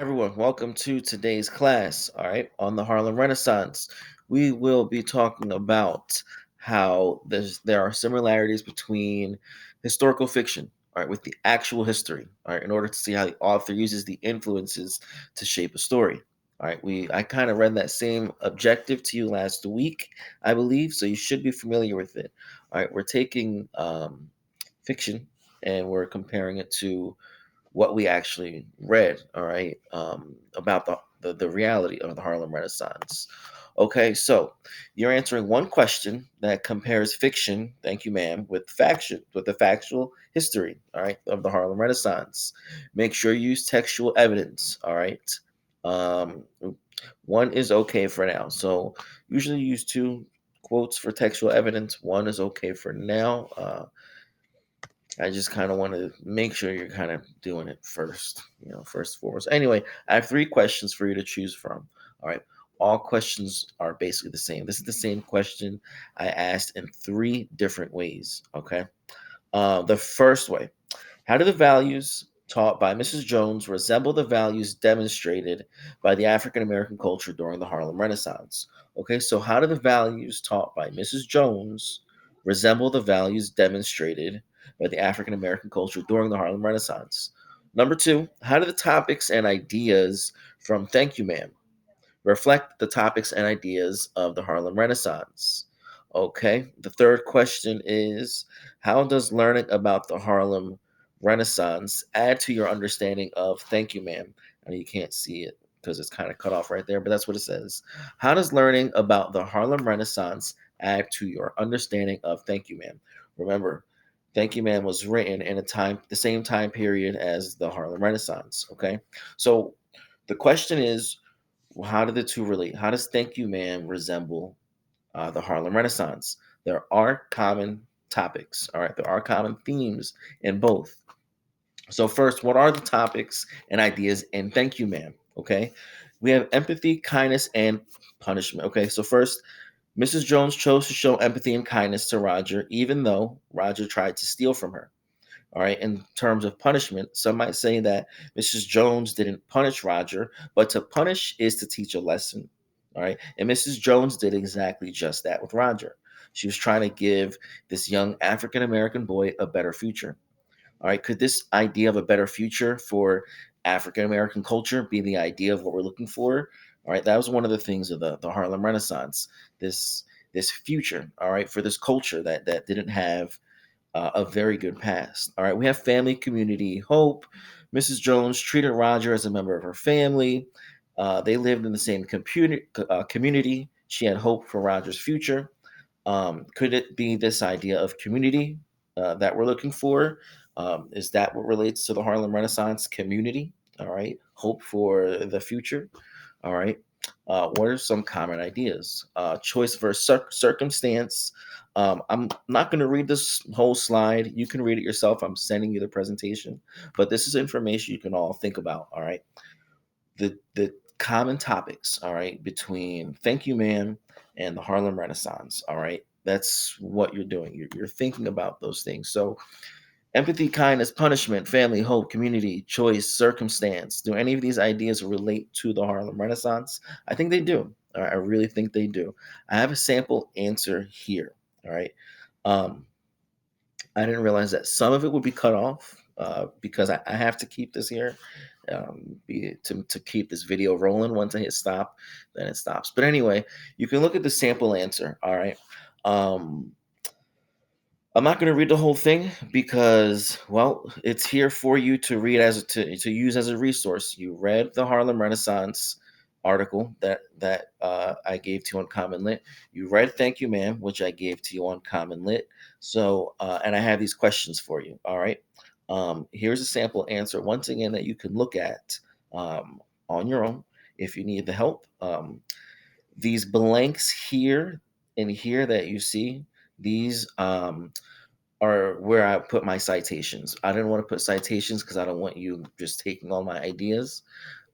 Everyone, welcome to today's class. All right, on the Harlem Renaissance, we will be talking about how there are similarities between historical fiction, all right, with the actual history, all right, in order to see how the author uses the influences to shape a story. All right, I kind of read that same objective to you last week, I believe, so you should be familiar with it. All right, we're taking fiction and we're comparing it to what we actually read, all right, about the reality of the Harlem Renaissance. Okay, so you're answering one question that compares fiction, thank you, ma'am, with the factual history, all right, of the Harlem Renaissance. Make sure you use textual evidence, all right. Um, One is okay for now. So usually use two quotes for textual evidence. One is okay for now. I just kind of want to make sure you're kind of doing it first, first and foremost. Anyway, I have three questions for you to choose from. All right. All questions are basically the same. This is the same question I asked in three different ways. Okay. The first way: how do the values taught by Mrs. Jones resemble the values demonstrated by the African American culture during the Harlem Renaissance? Okay, so how do the values taught by Mrs. Jones resemble the values demonstrated by the African American culture during the Harlem Renaissance? Number two, how do the topics and ideas from Thank You Ma'am reflect the topics and ideas of the Harlem Renaissance? Okay. The third question is: how does learning about the Harlem Renaissance add to your understanding of Thank You Ma'am? I know you can't see it because it's kind of cut off right there, but that's what it says. How does learning about the Harlem Renaissance add to your understanding of Thank You Ma'am? Remember, Thank You Ma'am was written in the same time period as the Harlem Renaissance. Okay. So the question is, well, how do the two relate? How does Thank You Man resemble the Harlem Renaissance? There are common topics. All right, there are common themes in both. So first, what are the topics and ideas in Thank You Man? Okay, we have empathy, kindness, and punishment. Okay, so first, Mrs. Jones chose to show empathy and kindness to Roger, even though Roger tried to steal from her. All right. In terms of punishment, some might say that Mrs. Jones didn't punish Roger, but to punish is to teach a lesson. All right. And Mrs. Jones did exactly just that with Roger. She was trying to give this young African American boy a better future. All right. Could this idea of a better future for African American culture be the idea of what we're looking for? All right. That was one of the things of the Harlem Renaissance. This this future, all right, for this culture that didn't have a very good past. All right, we have family, community, hope. Mrs. Jones treated Roger as a member of her family. They lived in the same community. She had hope for Roger's future. Could it be this idea of community that we're looking for? Is that what relates to the Harlem Renaissance community? All right, hope for the future. All right. What are some common ideas? Choice versus circumstance. I'm not going to read this whole slide. You can read it yourself. I'm sending you the presentation, but this is information you can all think about. All right. The common topics. All right, between Thank You Man and the Harlem Renaissance. All right. That's what you're doing. You're thinking about those things. So empathy, kindness, punishment, family, hope, community, choice, circumstance. Do any of these ideas relate to the Harlem Renaissance? I think they do. All right, I really think they do. I have a sample answer here. All right. Um, I didn't realize that some of it would be cut off because I have to keep this here to keep this video rolling. Once I hit stop, then it stops. But anyway, you can look at the sample answer. All right. Um, I'm not going to read the whole thing because, well, it's here for you to read to use as a resource. You read the Harlem Renaissance article that I gave to you on Common Lit. You read Thank You Ma'am, which I gave to you on Common Lit. So, and I have these questions for you. All right. Here's a sample answer once again that you can look at on your own if you need the help. These blanks here and here that you see, these are where I put my citations. I didn't want to put citations because I don't want you just taking all my ideas.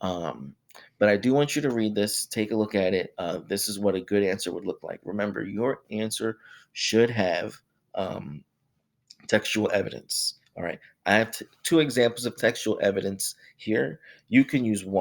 Um, but I do want you to read this, take a look at it. This is what a good answer would look like. Remember, your answer should have um, textual evidence. All right. I have two examples of textual evidence here. You can use one.